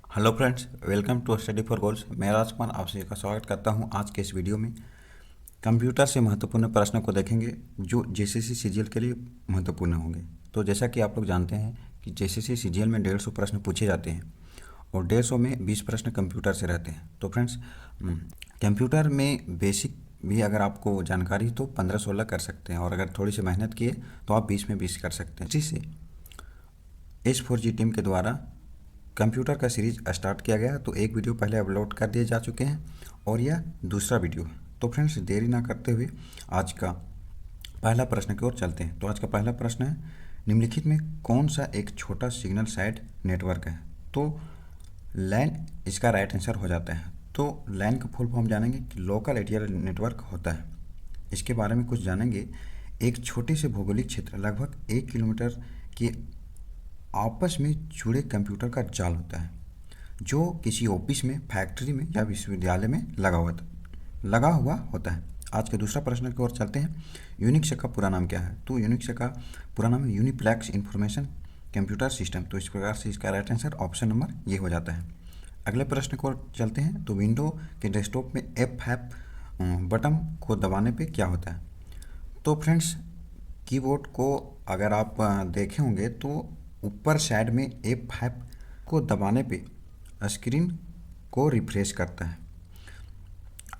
Hello friends, welcome to study for goals. मैं राजकुमार आप सभी का स्वागत करता हूं। आज के इस वीडियो में कंप्यूटर से महत्वपूर्ण प्रश्नों को देखेंगे जो जेसीसी सीजीएल के लिए महत्वपूर्ण होंगे। तो जैसा कि आप लोग जानते हैं कि जेसीसी सीजीएल में 150 प्रश्न पूछे जाते हैं और 150 में 20 प्रश्न कंप्यूटर से रहते हैं। तो फ्रेंड्स, कंप्यूटर में बेसिक भी अगर आपको जानकारी तो 15-16 कर सकते हैं और अगर थोड़ी सी मेहनत किए तो आप 20 में 20 कर सकते हैं। इसी से H4G टीम के द्वारा कंप्यूटर का सीरीज स्टार्ट किया गया। तो एक वीडियो पहले अपलोड कर दिए जा चुके हैं और यह दूसरा वीडियो है। तो फ्रेंड्स, देरी ना करते हुए आज का पहला प्रश्न की ओर चलते हैं। तो आज का पहला प्रश्न है, निम्नलिखित में कौन सा एक छोटा सिग्नल साइड नेटवर्क है? तो लैन इसका राइट आंसर हो जाता है। तो लैन का फुल फॉर्म जानेंगे कि लोकल एरिया नेटवर्क होता है। इसके बारे में कुछ जानेंगे। एक छोटे से भौगोलिक क्षेत्र लगभग 1 किलोमीटर के आपस में जुड़े कंप्यूटर का जाल होता है जो किसी ऑफिस में, फैक्ट्री में या विश्वविद्यालय में लगा हुआ होता है। आज के दूसरा प्रश्न की ओर चलते हैं। यूनिक्स का पूरा नाम क्या है? तो यूनिक्स का पूरा नाम है यूनिप्लेक्स इंफॉर्मेशन कंप्यूटर सिस्टम। तो इस प्रकार से इसका राइट आंसर ऑप्शन नंबर ये हो जाता है। अगले प्रश्न की ओर चलते हैं। तो विंडो के डेस्कटॉप में F5 बटन को दबाने पे क्या होता है? तो फ्रेंड्स, कीबोर्ड को अगर आप देखे होंगे तो ऊपर साइड में F5 को दबाने पे स्क्रीन को रिफ्रेश करता है।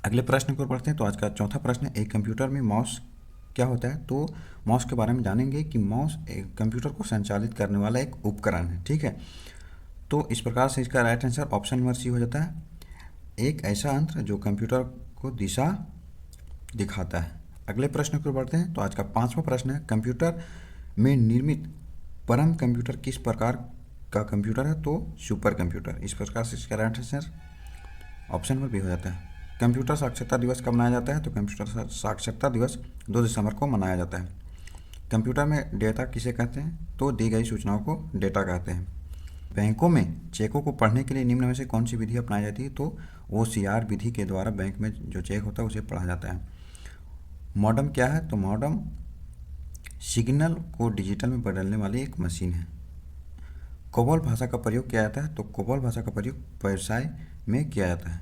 अगले प्रश्न को पढ़ते हैं। तो आज का चौथा प्रश्न है, एक कंप्यूटर में माउस क्या होता है? तो माउस के बारे में जानेंगे कि माउस एक कंप्यूटर को संचालित करने वाला एक उपकरण है। ठीक है, तो इस प्रकार से इसका right answer option number C हो जाता है। एक ऐसा यंत्र जो कंप्यूटर को दिशा दिखाता है। अगले प्रश्न को पढ़ते हैं। तो आज का पांचवा प्रश्न है, कंप्यूटर में निर्मित परम कंप्यूटर किस प्रकार का कंप्यूटर है? तो सुपर कंप्यूटर। इस प्रकार से इसका right answer option number B हो जाता है। कंप्यूटर साक्षरता दिवस कब मनाया जाता है? तो कंप्यूटर साक्षरता दिवस 2 दिसंबर को मनाया जाता है। कंप्यूटर में डेटा किसे कहते हैं? तो दी गई सूचनाओं को डेटा कहते हैं। बैंकों में चेकों को पढ़ने के लिए निम्न में से कौन सी विधि अपनाई जाती है? तो OCR विधि के द्वारा बैंक में जो चेक होता है उसे पढ़ा जाता है। मॉडम क्या है? तो मॉडम सिग्नल को डिजिटल में बदलने वाली एक मशीन है। कोबोल भाषा का प्रयोग किया जाता है? तो कोबोल भाषा का प्रयोग व्यवसाय में किया जाता है।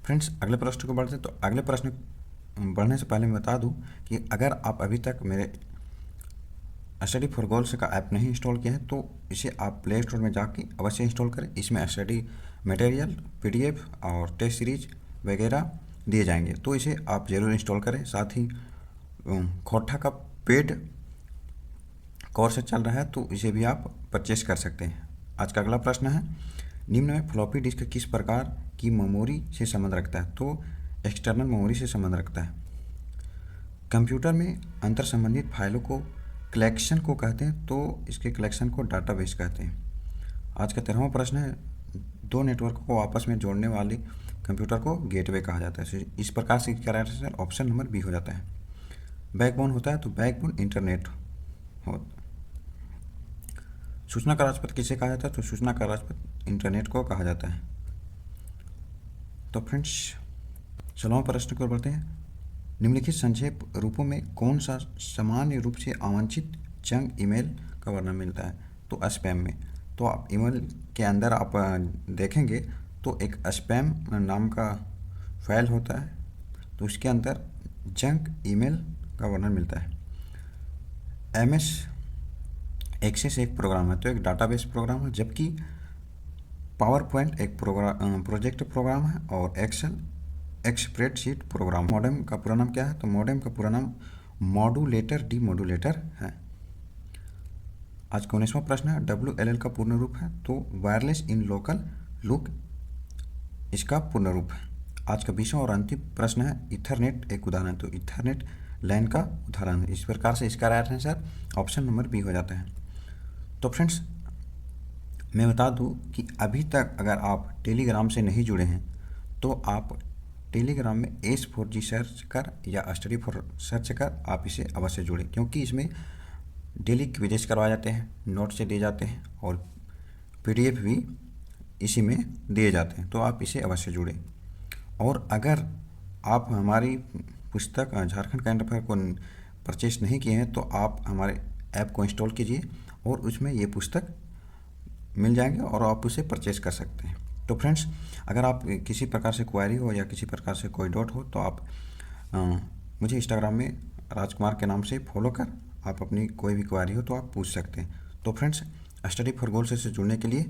फ्रेंड्स, अगले प्रश्न को बढ़ते हैं। तो अगले प्रश्न बढ़ने से पहले मैं बता दूं कि अगर आप अभी तक मेरे स्टडी फॉर गोल्स का ऐप नहीं इंस्टॉल किया है तो इसे आप प्ले स्टोर में जाके अवश्य इंस्टॉल करें। इसमें स्टडी मटेरियल, PDF और टेस्ट सीरीज वगैरह दिए जाएंगे, तो इसे आप ज़रूर इंस्टॉल करें। साथ ही खोटा का पेड कोर्स चल रहा है तो इसे भी आप परचेस कर सकते हैं। आज का अगला प्रश्न है, निम्न में फ्लॉपी डिस्क किस प्रकार की मेमोरी से संबंध रखता है? तो एक्सटर्नल मेमोरी से संबंध रखता है। कंप्यूटर में अंतर संबंधित फाइलों को कलेक्शन को कहते हैं, तो इसके कलेक्शन को डाटाबेस कहते हैं। आज का 13वां प्रश्न है, दो नेटवर्क को आपस में जोड़ने वाले कंप्यूटर को गेटवे कहा जाता है। इस प्रकार से इसका right answer option number B हो जाता है। बैकबोन होता है? तो बैकबोन इंटरनेट हो। सूचना का राजपथ किसे कहा जाता है? तो सूचना का राजपथ इंटरनेट को कहा जाता है। तो फ्रेंड्स, 16वां प्रश्न को बढ़ते हैं। निम्नलिखित संक्षेप रूपों में कौन सा सामान्य रूप से अवांछित जंक ईमेल का वर्णन मिलता है? तो स्पैम में। तो आप ईमेल के अंदर आप देखेंगे तो एक स्पैम नाम का फाइल होता है, तो उसके अंदर जंक ईमेल का वर्णन मिलता है। MS एक्सेस एक प्रोग्राम है, तो एक डाटाबेस प्रोग्राम है, जबकि पावर पॉइंट एक प्रोजेक्ट प्रोग्राम है और एक्सेल एक स्प्रेडशीट प्रोग्राम। मॉडेम का पूरा नाम क्या है? तो मॉडेम का पूरा नाम मॉड्यूलेटर डीमॉड्यूलेटर है। आज का 19वां प्रश्न है, WLL का पूर्ण रूप है? तो वायरलेस इन लोकल लूप इसका पूर्ण रूप है। आज का 20वां और अंतिम प्रश्न है, इथरनेट एक उदाहरण? तो इथरनेट लैन का उदाहरण है। इस प्रकार से इसका right answer option number B हो जाता है। तो फ्रेंड्स, मैं बता दूं कि अभी तक अगर आप टेलीग्राम से नहीं जुड़े हैं तो आप टेलीग्राम में H4G सर्च कर या स्टडी फॉर सर्च कर आप इसे अवश्य जुड़ें, क्योंकि इसमें डेली क्विजेस करवाए जाते हैं, नोट्स से दिए जाते हैं और PDF भी इसी में दिए जाते हैं, तो आप इसे अवश्य जुड़ें। और अगर आप हमारी पुस्तक झारखंड करंट अफेयर को परचेस नहीं किए हैं तो आप हमारे ऐप को इंस्टॉल कीजिए और उसमें ये पुस्तक मिल जाएंगे और आप उसे परचेस कर सकते हैं। तो फ्रेंड्स, अगर आप किसी प्रकार से क्वेरी हो या किसी प्रकार से कोई डाउट हो तो आप मुझे इंस्टाग्राम में राजकुमार के नाम से फॉलो कर आप अपनी कोई भी क्वेरी हो तो आप पूछ सकते हैं। तो फ्रेंड्स, स्टडी फॉर गोल्स से जुड़ने के लिए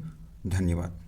धन्यवाद।